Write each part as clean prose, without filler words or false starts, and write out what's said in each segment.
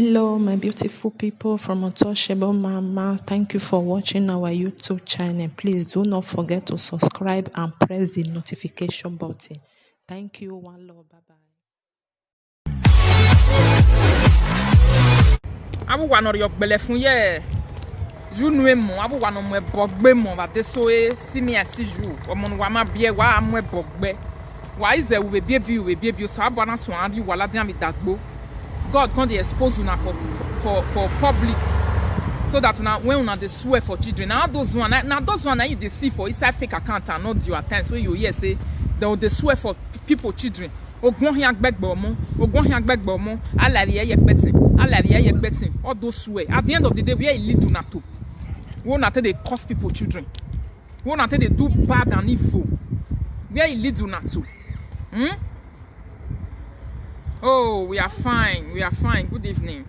Hello, my beautiful people from Untouchable Mama. Thank you for watching our YouTube channel. Please do not forget to subscribe and press the notification button. Thank you. One love. Bye bye. Abu wano yok bele funye. Jou nou mon, abu wano mwe bogbe mon va desoe si mi asi jou. Omon wama bie wa mwe bogbe. Wa ize uwe bie so abu wana so andi wala dian mi dagbo. God can't expose una for public, so that una when una dey swear for children. Now those one you dey see for inside fake account and not your attempts where you hear say they swear for people children. Ogbon hin agbegbo mo, alaye ye petin. All those swear. At the end of the day, where it lead una to? We una tell they cause people children. We una tell they do bad and evil. Where it lead una to? Oh, we are fine. Good evening.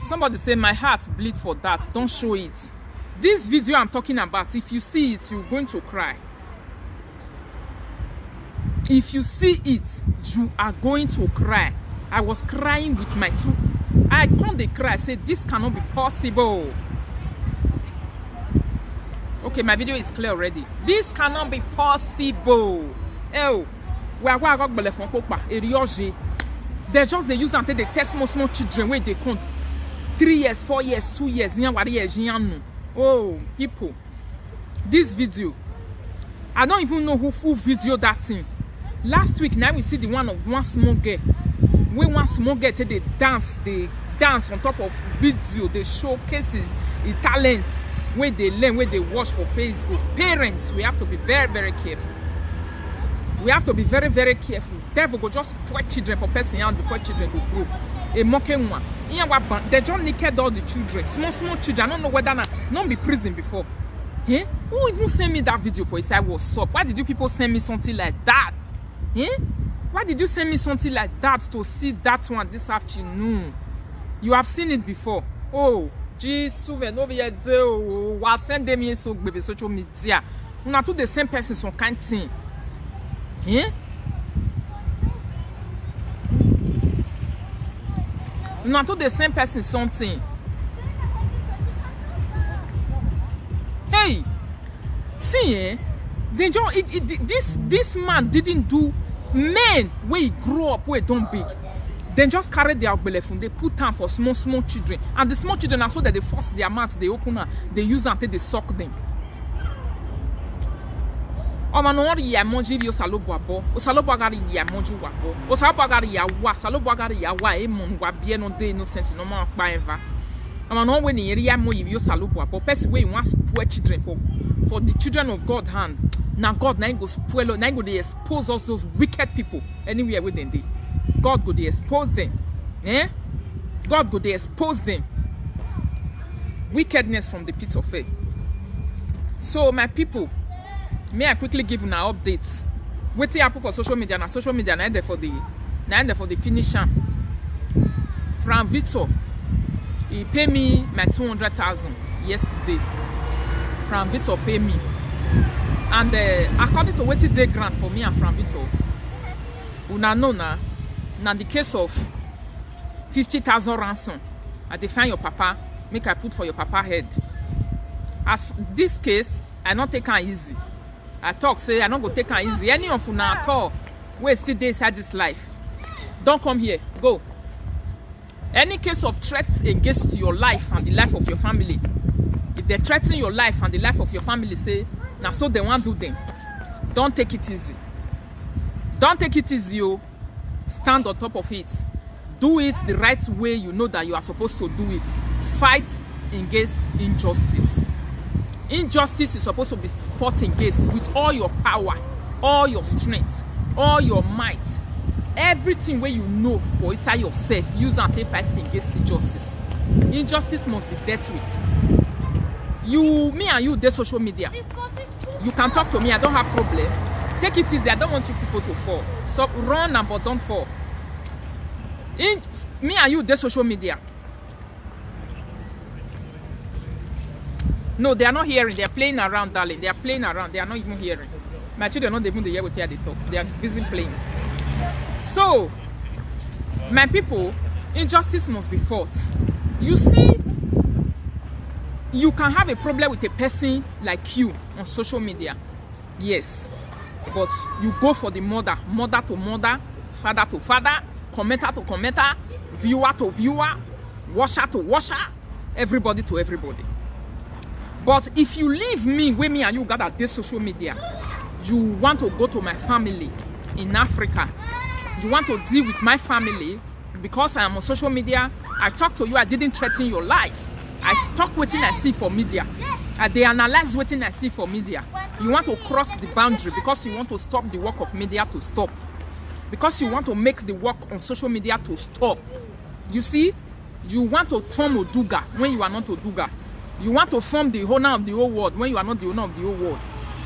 Somebody say my heart bleed for that. Don't show it. This video I'm talking about, if you see it, you're going to cry. If you see it, you are going to cry. I was crying with my two. I can't cry. I said this cannot be possible. Okay, my video is clear already. This cannot be possible. Oh. They just they use until they test small children where they come 3 years, 4 years, 2 years. Oh, people, this video, I don't even know who video that thing. Last week, now we see the one of one small girl. When one small girl they dance on top of video, they showcases the talent where they learn, where they watch for Facebook. Parents, we have to be very, very careful. We have to be very, very careful. Devil go just put children for person out before children go grow. A mocking one. They just naked all the children. Small children. I don't know whether not be prison before. Eh? Who even send me that video for say what's up? Why did you people send me something like that? Eh? Why did you send me something like that to see that one this afternoon? You have seen it before. Oh, Jesus, was send them so baby social media. Not to the same person some kind thing. Yeah? Not to the same person something. Hey, see, they just, this man didn't do men where he grew up where don't big. They just carry their belefun, they put time for small children, and the small children are so that they force their mouth, they open her, they use until they suck them. O manori ya monji vi o salobo abo o salobo agari ya monju wabo o salobo agari ya wa salobo agari ya wa e mon wa bie no dey innocent no ma pa eva o manon we ni ya mo yi o salobo abo person wey wan spoil children for the children of God hand. Now God na go spoil, na go dey expose us those wicked people anywhere where they dey. God go dey expose them. God go dey expose them. Wickedness from the pit of hell. So my people, may I quickly give you an update. What happen for social media? Na social media na end for the finish. From Victor, he pay me my 200,000 yesterday. From Victor pay me, and according to what they grant for me and from Victor, una know na the case of 50,000 ransom. I define your papa, make I put for your papa head. As this case, I not take it easy. I talk say I don't go take it easy. Any of you at all where see they inside this life, don't come here. Go. Any case of threats against your life and the life of your family, if they threaten your life and the life of your family, say now so they want to do them. Don't take it easy. Don't take it easy. Oh. Stand on top of it. Do it the right way you know that you are supposed to do it. Fight against injustice. Injustice is supposed to be fought against with all your power, all your strength, all your might. Everything where you know for inside yourself, use and take fight against injustice. Injustice must be dealt with. Me and you, the social media. You can talk to me, I don't have problem. Take it easy, I don't want you people to fall. Stop, run but don't fall. Me and you, the social media. No, they are not hearing. They are playing around, darling. They are playing around. They are not even hearing. My children don't even hear what they talk. They are busy playing. So, My people, injustice must be fought. You see, you can have a problem with a person like you on social media. Yes. But you go for the mother to mother, father to father, commenter to commenter, viewer to viewer, washer to washer, everybody to everybody. But if you leave me, where me and you gather this social media, you want to go to my family in Africa, you want to deal with my family, because I am on social media, I talk to you, I didn't threaten your life. I talk what I see for media. They analyze what I see for media. You want to cross the boundary because you want to stop the work of media to stop. Because you want to make the work on social media to stop. You see, you want to form Oduga when you are not Oduga. You want to form the owner of the whole world when you are not the owner of the whole world.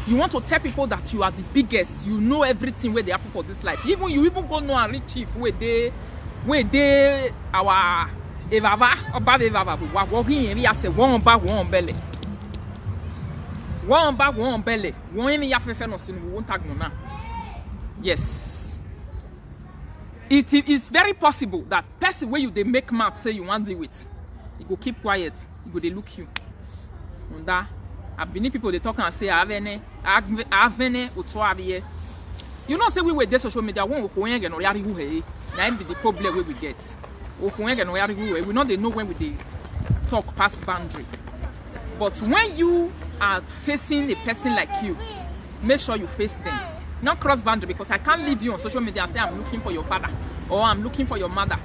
You want to tell people that you are the biggest. You know everything where they happen for this life. You even go know and reach chief where they our evava above evava. Walking in here say one back one belly. One back one belly. One in yafe no sin we won't tag no now. Yes. It is very possible that person where you they make mouth say you want to deal with. You go keep quiet. You go they look you. On that. I've been people they talk and say avene utoaviye. You know say we were there social media when we get no yari who hey. That be the problem where we get. We know they know when we talk past boundary. But when you are facing a person like you, make sure you face them. Not cross boundary, because I can't leave you on social media and say I'm looking for your father or I'm looking for your mother.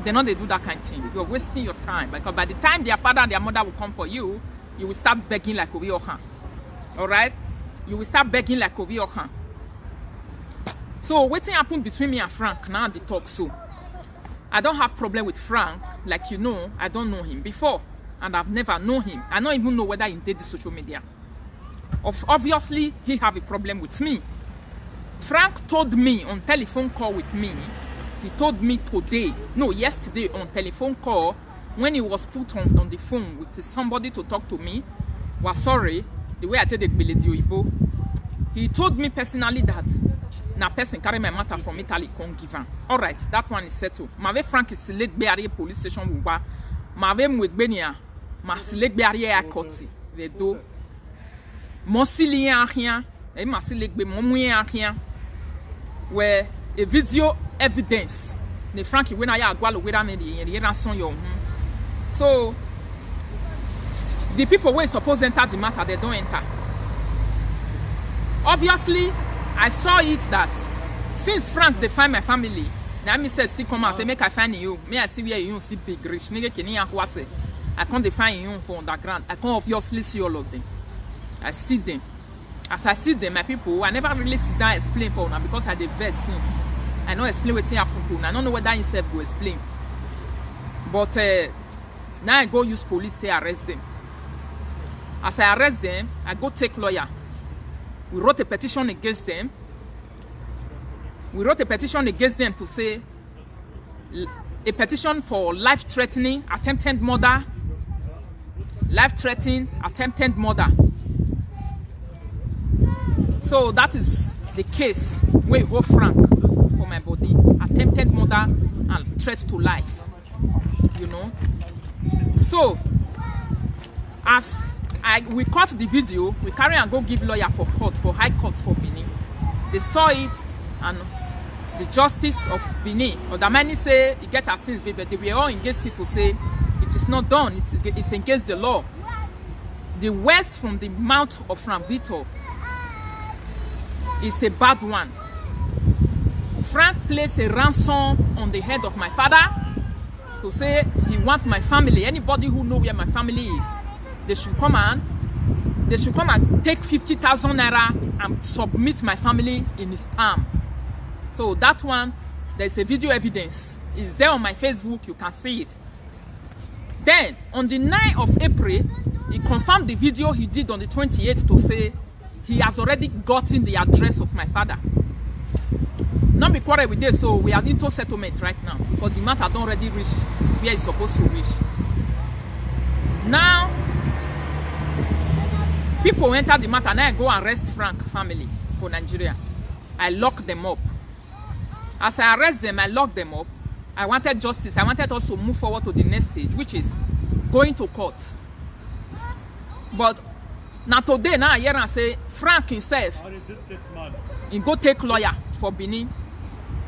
They know they do that kind of thing. You're wasting your time, because by the time their father and their mother will come for you, you will start begging like Ovi Ohan. Alright? You will start begging like Ovi Ohan. So what's happened between me and Frank now the talk so. I don't have problem with Frank, like you know, I don't know him before. And I've never known him. I don't even know whether he did the social media. Obviously, he have a problem with me. Frank told me on telephone call with me, he told me yesterday on telephone call, when he was put on the phone with somebody to talk to me, was sorry, the way I told the Igbo, he told me personally that na person carry my matter from Italy can't give him. All right, that one is settled. Mave Frank is select Beari police station wuba. Mave Mwebenia, ma select Beari akoti. Vedo. Monsili rien. E ma select be momuye rien. Where a video evidence. Ne Frank when I agwalo wera me the ransom yo. So the people who supposed enter the matter, they don't enter. Obviously, I saw it that since Frank they find my family, now me said still come and say make I find you. Me I see where you see big rich nigga kini ahwase. I can't define you for underground. I can't obviously see all of them. I see them. As I see them, my people, I never really sit down and explain for them because I the verse since. I don't explain what happened to them. I don't know whether himself go explain. But now I go use police to arrest them. As I arrest them, I go take lawyer. We wrote a petition against them. We wrote a petition against them to say a petition for life-threatening, attempted murder, life-threatening, attempted murder. So that is the case where we go Frank for my body, attempted murder and threat to life. You know. So as we cut the video, we carry and go give lawyer for court, for high court for Benin. They saw it, and the justice of Benin, or the man say he get a sins, but they were all against it to say it is not done, it's against the law. The words from the mouth of Frank Vito is a bad one. Frank placed a ransom on the head of my father to say he wants my family, anybody who know where my family is, they should come and take 50,000 naira and submit my family in his palm. So that one, there's a video evidence. It's there on my Facebook, you can see it. Then, on the 9th of April, he confirmed the video he did on the 28th to say he has already gotten the address of my father. Not be quarrel with this, so we are into settlement right now because the matter don't already reach where it's supposed to reach. Now, people enter the matter, and I go arrest Frank family for Nigeria. I lock them up. As I arrest them, I lock them up. I wanted justice. I wanted us to move forward to the next stage, which is going to court. But now today, now I hear and say Frank himself, he go take lawyer for Benin,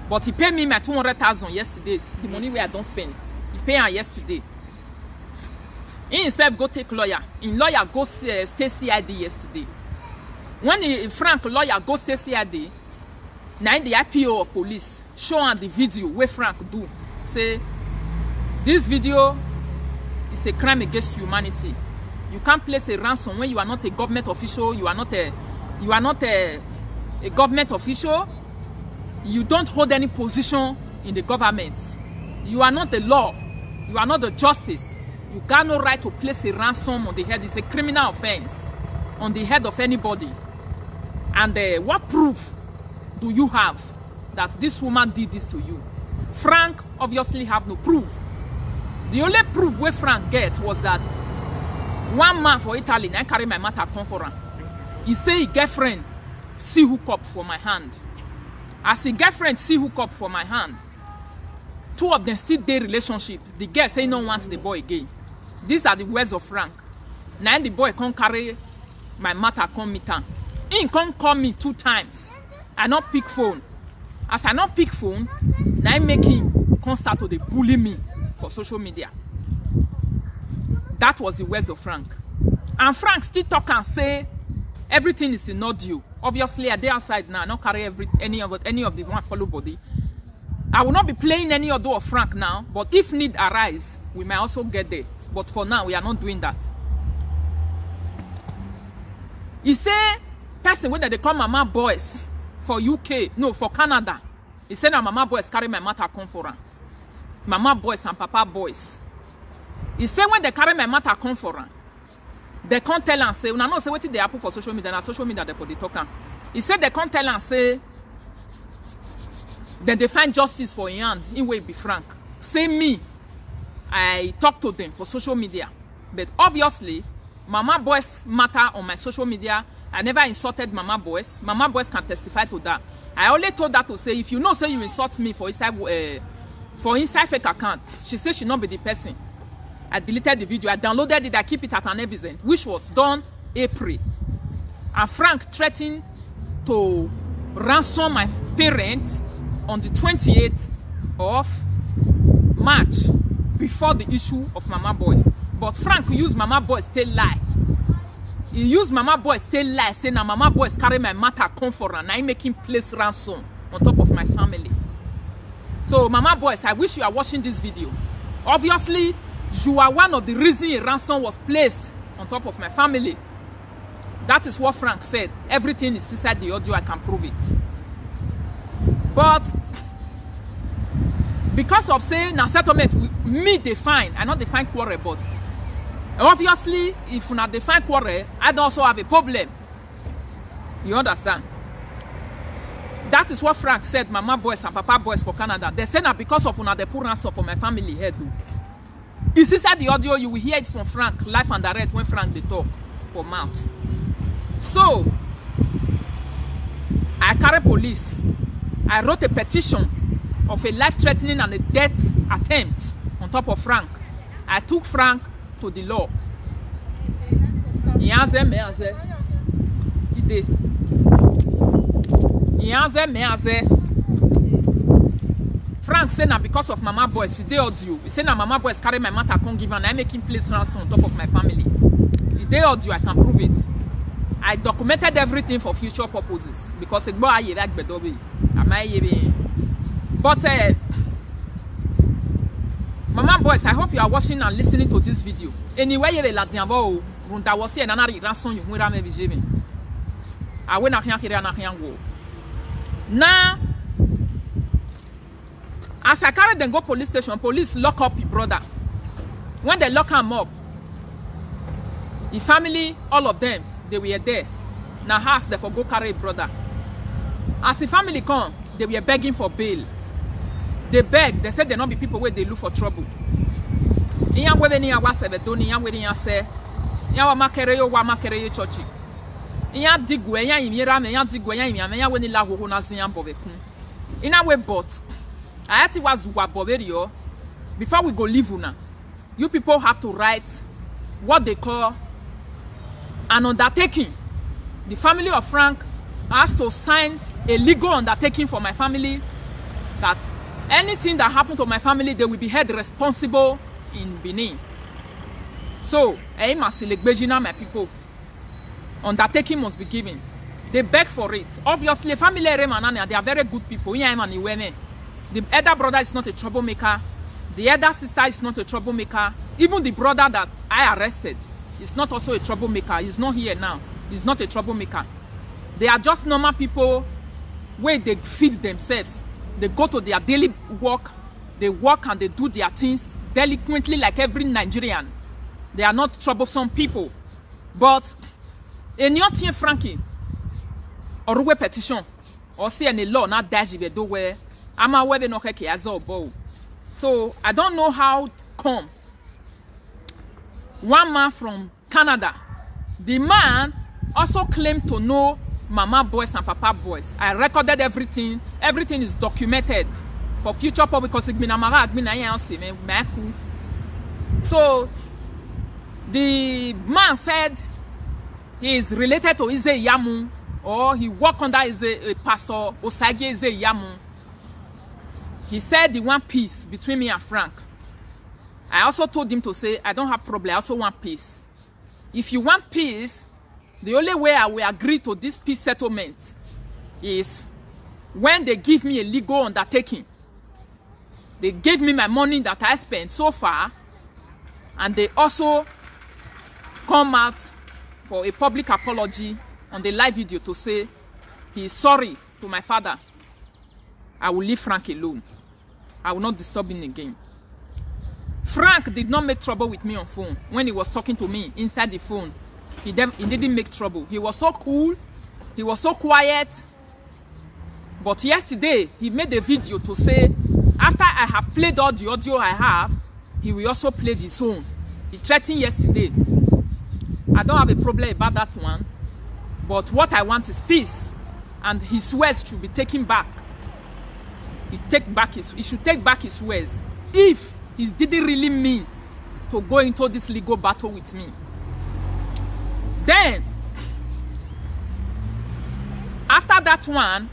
but he paid me my 200,000 yesterday. The money where I don't spend, he paid her yesterday. He himself go take lawyer. In lawyer go stay CID yesterday. When Frank lawyer go stay CID, now the IPO of police show on the video where Frank do say this video is a crime against humanity. You can't place a ransom when you are not a government official. You are not a government official. You don't hold any position in the government. You are not the law. You are not the justice. You got no right to place a ransom on the head. It's a criminal offense on the head of anybody. And what proof do you have that this woman did this to you? Frank obviously have no proof. The only proof where Frank get was that one man for Italy, I carry my matter come for him. He say his girlfriend see hook up for my hand. As his girlfriend see hook up for my hand, two of them still dey relationship. The girl say no want the boy again. These are the words of Frank. Now the boy can't carry my matter come meet him. He can't call me 2 times. I not pick phone. As I not pick phone, now I make him come start to dey bully me for social media. That was the words of Frank. And Frank still talk and say everything is in audio. Obviously, I dey outside now. I not carry any of the one follow body. I will not be playing any audio of Frank now. But if need arise, we might also get there. But for now, we are not doing that. He say person when they call Mama Boys for UK, no, for Canada. He said that Mama Boys carry my matter come for her. Mama Boys and Papa Boys. He said when they carry my matter come for her, they can't tell and say, no, say what they happen for social media, and social media they for the talker. He said they can't tell and say, then they find justice for him hand, in way be frank. Say me, I talk to them for social media. But obviously, Mama Boys matter on my social media. I never insulted Mama Boys. Mama Boys can testify to that. I only told that to say, if you know, say you insult me for inside fake account, she said she not be the person. I deleted the video. I downloaded it. I keep it at an evidence, which was done April. And Frank threatened to ransom my parents on the 28th of March before the issue of Mama Boys. But Frank used Mama Boys to lie. He used Mama Boys to lie, saying that Mama Boys carry my matter come for her, and I make him place ransom on top of my family. So Mama Boys, I wish you are watching this video. Obviously, you are one of the reasons a ransom was placed on top of my family. That is what Frank said. Everything is inside the audio. I can prove it. But because of saying na settlement, me define, I not define quarrel, but obviously, if you not define quarrel, I also have a problem. You understand? That is what Frank said, Mama Boys and Papa Boys for Canada. They say that because of una they put ransom for my family here too. It's inside the audio, you will hear it from Frank, live and direct, when Frank they talk for mouth. So, I carry police. I wrote a petition of a life-threatening and a death attempt on top of Frank. I took Frank to the law. Frank said that because of Mama Boys, he did audio. He said that Mama Boys carry my matter, I can't give, and I make him place ransom on top of my family. He did audio, I can prove it. I documented everything for future purposes because it boy I like bedobe. But Mama Boys, I hope you are watching and listening to this video. Anyway, you la diabo runda wasi na ransom you nwera me bijemi. Awe na hia kire na hia wo. Now, as I carry them go police station, police lock up your brother. When they lock him up, the family, all of them, they were there. Now house they for go carry brother. As the family come, they were begging for bail. They beg, they said they not be people where they look for trouble. Iyan wele ni awa sebedoni, iyan wele ni say, iyan wa makere yo church. Iyan digwe, iyan imira me, iyan digwe, iyan imira me, iyan wele la ho na ziyan bovekun. Ina we but Ayati was Waboverio. Before we go leave una, you people have to write what they call an undertaking. The family of Frank has to sign a legal undertaking for my family that anything that happened to my family, they will be held responsible in Benin. So, my people, undertaking must be given. They beg for it. Obviously, family they are very good people. The elder brother is not a troublemaker. The elder sister is not a troublemaker. Even the brother that I arrested is not also a troublemaker. He's not here now. He's not a troublemaker. They are just normal people where they feed themselves. They go to their daily work. They work and they do their things delinquently like every Nigerian. They are not troublesome people. But in your team, Frankie, or we petition, or see any law not dash if do where I'm aware they no bow. So I don't know how come one man from Canada, the man also claimed to know Mama boys and Papa boys. I recorded everything. Everything is documented for future public because so the man said he is related to Ize Yamu, or he worked under a pastor Osage Ize Yamu. He said he want peace between me and Frank. I also told him to say, I don't have problem, I also want peace. If you want peace, the only way I will agree to this peace settlement is when they give me a legal undertaking. They gave me my money that I spent so far, and they also come out for a public apology on the live video to say he is sorry to my father. I will leave Frank alone. I will not disturb him again. Frank did not make trouble with me on phone when he was talking to me inside the phone. He didn't make trouble. He was so cool. He was so quiet. But yesterday, he made a video to say, after I have played all the audio I have, he will also play his own. He threatened yesterday. I don't have a problem about that one. But what I want is peace. And his words should be taken back. He should take back his words. If he didn't really mean to go into this legal battle with me. Then, after that one,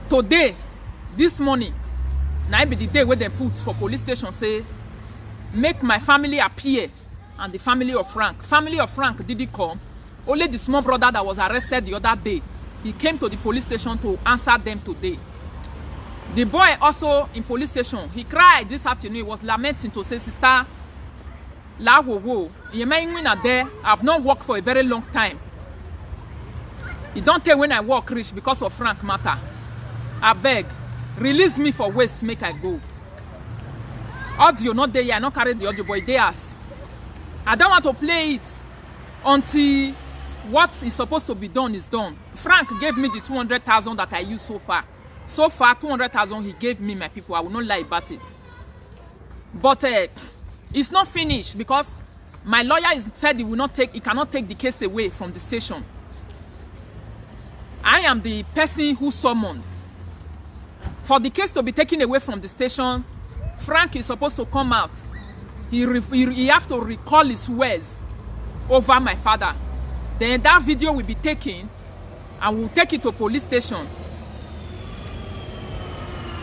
today, this morning, now be the day where they put for police station say, make my family appear, and the family of Frank. Family of Frank didn't come. Only the small brother that was arrested the other day, he came to the police station to answer them today. The boy also in police station, he cried this afternoon. He was lamenting to say, sister, la wo wo, you may win there. I've not worked for a very long time. You don't tell when I work rich because of Frank matter. I beg, release me for waste, make I go. Audio not there, I not carry the audio, boy. They ask. I don't want to play it until what is supposed to be done is done. Frank gave me the 200,000 that I used so far. So far, 200,000 he gave me, my people. I will not lie about it. But it's not finished because my lawyer said he cannot take the case away from the station. I am the person who summoned. For the case to be taken away from the station, Frank is supposed to come out. He have to recall his words over my father. Then that video will be taken and we'll take it to police station.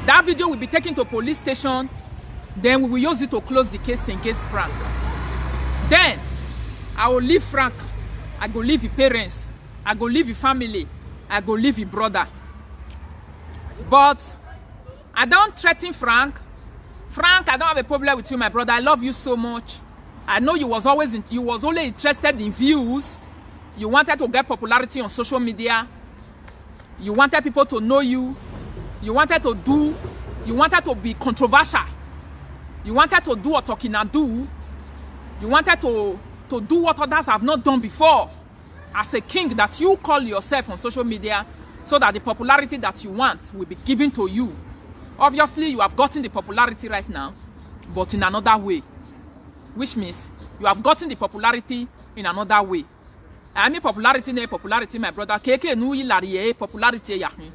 That video will be taken to police station. Then we will use it to close the case against Frank. Then I will leave Frank. I go leave his parents. I go leave his family. I go leave his brother. But I don't threaten Frank. Frank, I don't have a problem with you, my brother. I love you so much. I know you was only interested in views. You wanted to get popularity on social media. You wanted people to know you. You wanted to be controversial. You wanted to do what Okina do. You wanted to do what others have not done before. As a king that you call yourself on social media, so that the popularity that you want will be given to you. Obviously, you have gotten the popularity right now, but in another way. Which means you have gotten the popularity in another way. I mean popularity, my brother. Keke nu ilariye popularity yahin.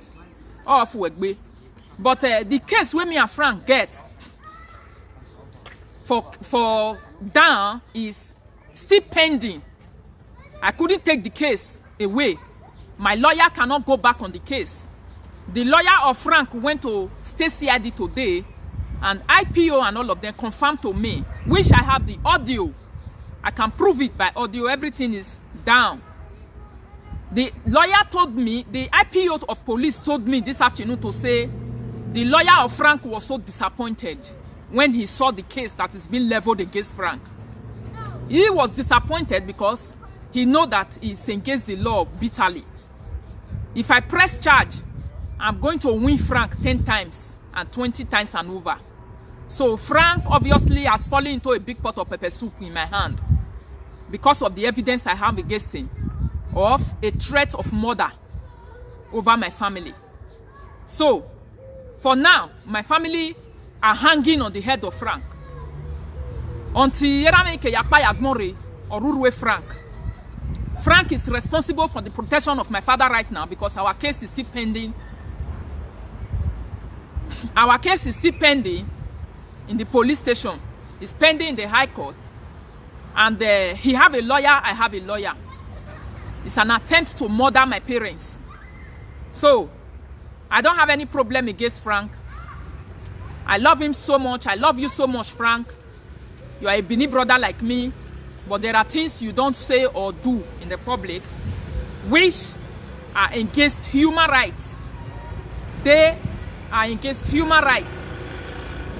off Wegbe. But the case where me and Frank get for down is still pending. I couldn't take the case away. My lawyer cannot go back on the case. The lawyer of Frank went to State CID today, and IPO and all of them confirmed to me, which I have the audio. I can prove it by audio. Everything is down. The lawyer told me, the IPO of police told me this afternoon to say the lawyer of Frank was so disappointed when he saw the case that is being leveled against Frank. He was disappointed because he knows that he's against the law bitterly. If I press charge, I'm going to win Frank 10 times and 20 times and over. So Frank obviously has fallen into a big pot of pepper soup in my hand because of the evidence I have against him of a threat of murder over my family. So for now, my family are hanging on the head of Frank. Until Frank. Frank is responsible for the protection of my father right now because our case is still pending. Our case is still pending in the police station. It's pending in the High Court. And he have a lawyer, I have a lawyer. It's an attempt to murder my parents. So, I don't have any problem against Frank. I love him so much. I love you so much, Frank. You are a Bini brother like me. But there are things you don't say or do in the public which are against human rights. They are against human rights.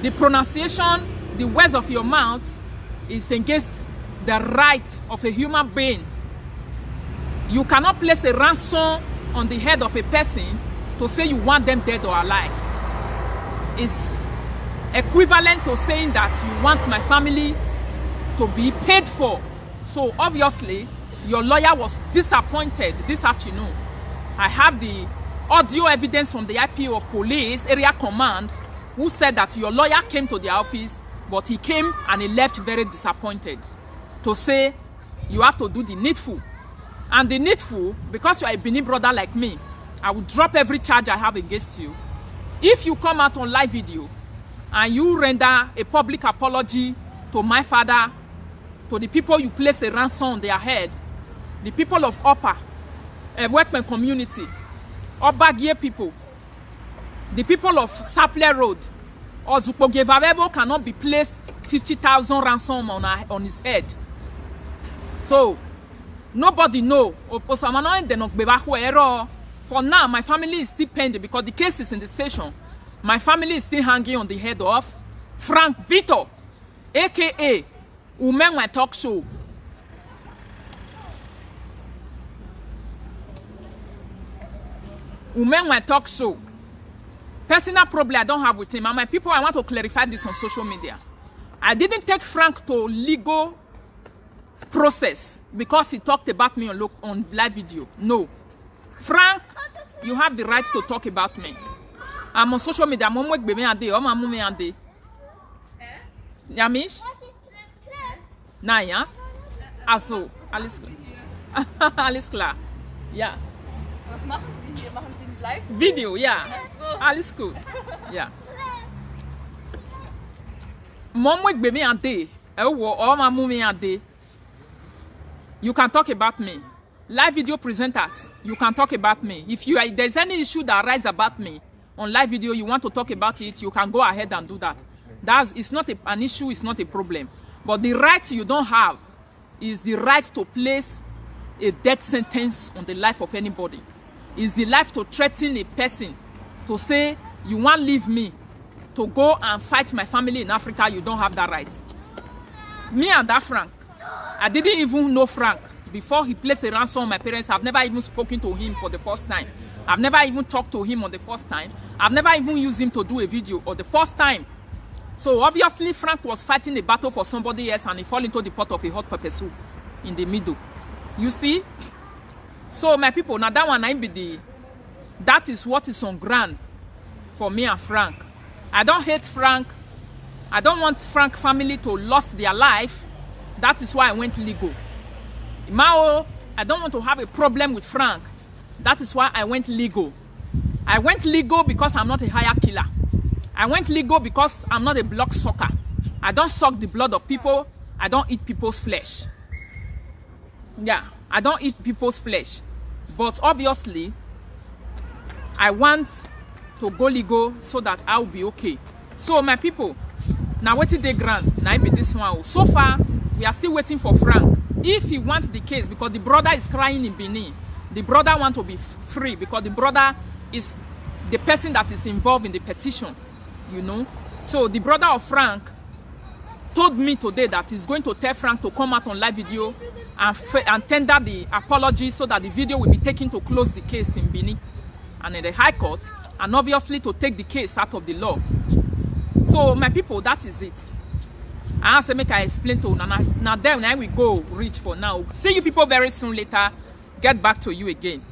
The pronunciation, the words of your mouth is against the right of a human being. You cannot place a ransom on the head of a person to say you want them dead or alive. It's equivalent to saying that you want my family to be paid for. So obviously, your lawyer was disappointed this afternoon. I have the audio evidence from the IPO of police area command who said that your lawyer came to the office, but he came and he left very disappointed to say you have to do the needful. And the needful, because you are a Bini brother like me, I will drop every charge I have against you. If you come out on live video and you render a public apology to my father, to the people you place a ransom on their head, the people of Upper, workman community, Obagie people, the people of Sapler Road, or Zupogevavebo cannot be placed 50,000 ransom on his head. So, nobody know. For now, my family is still pending because the case is in the station. My family is still hanging on the head of Frank Vito, aka Umenwe Talk Show. Umenwe Talk Show. Personal problem I don't have with him. And my people, I want to clarify this on social media. I didn't take Frank to legal process because he talked about me on live video. No. Frank, you have the right to talk about me. I'm on social media. I'm on Yamish? Naya? Also, alles klar. Alles klar. Ja. Was machen Sie hier? Machen Sie ein Live? Video, ja. Ach so. Alles gut. Ja. Momwek baby ante. You can talk about me. Live video presenters, you can talk about me. If there's any issue that arises about me on live video, you want to talk about it, you can go ahead and do that. It's not an issue, it's not a problem. But the right you don't have is the right to place a death sentence on the life of anybody. It's the right to threaten a person to say, you want to leave me to go and fight my family in Africa. You don't have that right. Me and that Frank, I didn't even know Frank. Before he placed a ransom on my parents, I've never even spoken to him for the first time. I've never even talked to him on the first time. I've never even used him to do a video or the first time. So obviously Frank was fighting a battle for somebody else and he fell into the pot of a hot pepper soup in the middle. You see? So my people, now that one that is what is on ground for me and Frank. I don't hate Frank. I don't want Frank family to lose their life. That is why I went legal. Mao, I don't want to have a problem with Frank. That is why I went legal. I went legal because I'm not a hire killer. I went legal because I'm not a blood sucker. I don't suck the blood of people. I don't eat people's flesh. Yeah, I don't eat people's flesh. But obviously, I want to go legal so that I'll be okay. So my people, now waiting the grant, now be this one. So far, we are still waiting for Frank. If he wants the case, because the brother is crying in Benin, the brother wants to be free because the brother is the person that is involved in the petition, you know. So the brother of Frank told me today that he's going to tell Frank to come out on live video and tender the apology so that the video will be taken to close the case in Benin and in the High Court, and obviously to take the case out of the law. So my people, that is it. I say make I explain to Nana. Now then I will go reach for now. See you people very soon later. Get back to you again.